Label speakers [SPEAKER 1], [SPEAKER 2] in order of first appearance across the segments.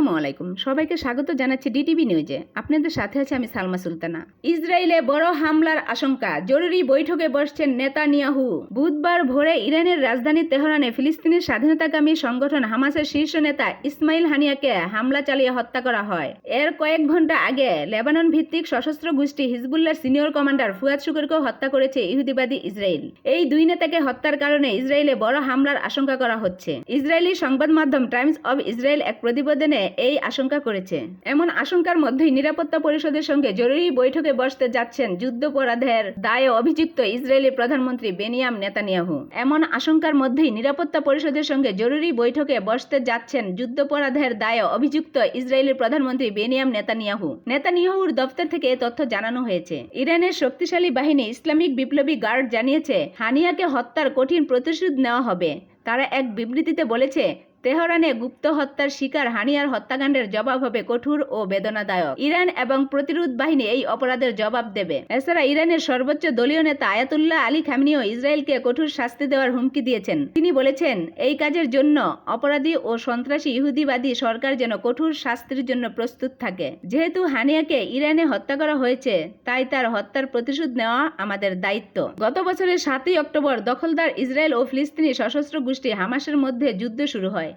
[SPEAKER 1] আসসালামু আলাইকুম, সবাইকে স্বাগত জানাচ্ছি ডিটিভি নিউজে। আপনাদের সাথে আছে আমি সালমা সুলতানা। ইসরায়েলে বড় হামলার আশঙ্কা, জরুরি বৈঠকে বসছেন নেতানিয়াহু। বুধবার ভোরে ইরানের রাজধানী তেহরানে ফিলিস্তিনের স্বাধীনতাকামী সংগঠন হামাসের শীর্ষ নেতা ইসমাইল হানিয়াকে হামলা চালিয়ে হত্যা করা হয়। এর কয়েক ঘন্টা আগে লেবানন ভিত্তিক সশস্ত্র গোষ্ঠী হিজবুল্লাহর সিনিয়র কমান্ডার ফুয়াদ শুকুরকেও হত্যা করেছে ইহুদিবাদী ইসরায়েল। এই দুই নেতাকে হত্যার কারণে ইসরায়েলে বড় হামলার আশঙ্কা করা হচ্ছে। ইসরায়েলি সংবাদ মাধ্যম টাইমস অব ইসরায়েল এক প্রতিবেদনে এই আশঙ্কা করেছে। এমন আশঙ্কার মধ্যেই নিরাপত্তা পরিষদের সঙ্গে জরুরি বৈঠকে বসতে যাচ্ছেন যুদ্ধাপরাধের দায়ে অভিযুক্ত ইসরায়েলি প্রধানমন্ত্রী বেনিয়ামিন নেতানিয়াহু। এমন আশঙ্কার মধ্যেই নিরাপত্তা পরিষদের সঙ্গে জরুরি বৈঠকে বসতে যাচ্ছেন যুদ্ধাপরাধের দায়ে অভিযুক্ত ইসরায়েলি প্রধানমন্ত্রী বেনিয়ামিন নেতানিয়াহু। নেতানিয়াহুর দপ্তর থেকে এই তথ্য জানানো হয়েছে। ইরানের শক্তিশালী বাহিনী ইসলামিক বিপ্লবী গার্ড জানিয়েছে হানিয়াকে হত্যার কঠিন প্রতিশোধ নেওয়া হবে। তারা এক বিবৃতিতে বলেছে, তেহরানে গুপ্ত হত্যার শিকার হানিয়ার হত্যাকাণ্ডের জবাব হবে কঠোর ও বেদনাদায়ক। ইরান এবং প্রতিরোধ বাহিনী এই অপরাধের জবাব দেবে। এছাড়া ইরানের সর্বোচ্চ দলীয় নেতা আয়াতুল্লাহ আলী খামেনিও ইসরায়েলকে কঠোর শাস্তি দেওয়ার হুমকি দিয়েছেন। তিনি বলেছেন, এই কাজের জন্য অপরাধী ও সন্ত্রাসী ইহুদিবাদী সরকার যেন কঠোর শাস্তির জন্য প্রস্তুত থাকে। যেহেতু হানিয়াকে ইরানে হত্যা করা হয়েছে, তাই তার হত্যার প্রতিশোধ নেওয়া আমাদের দায়িত্ব। গত বছরের 7ই অক্টোবর দখলদার ইসরায়েল ও ফিলিস্তিনি সশস্ত্র গোষ্ঠী হামাসের মধ্যে যুদ্ধ শুরু হয়।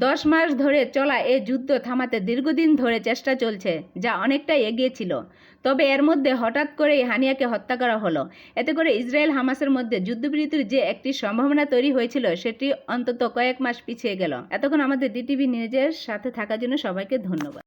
[SPEAKER 1] 10 মাস ধরে চলা এই যুদ্ধ থামাতে দীর্ঘদিন ধরে চেষ্টা চলছে, যা অনেকটাই এগিয়ে ছিল। তবে এর মধ্যে হঠাৎ করেই হানিয়াকে হত্যা করা হলো। এতে করে ইসরায়েল হামাসের মধ্যে যুদ্ধবিরতির যে একটি সম্ভাবনা তৈরি হয়েছিল, সেটি অন্তত কয়েক মাস পিছিয়ে গেল। এতক্ষণ আমাদের ডিটিভি নিউজের সাথে থাকার জন্য সবাইকে ধন্যবাদ।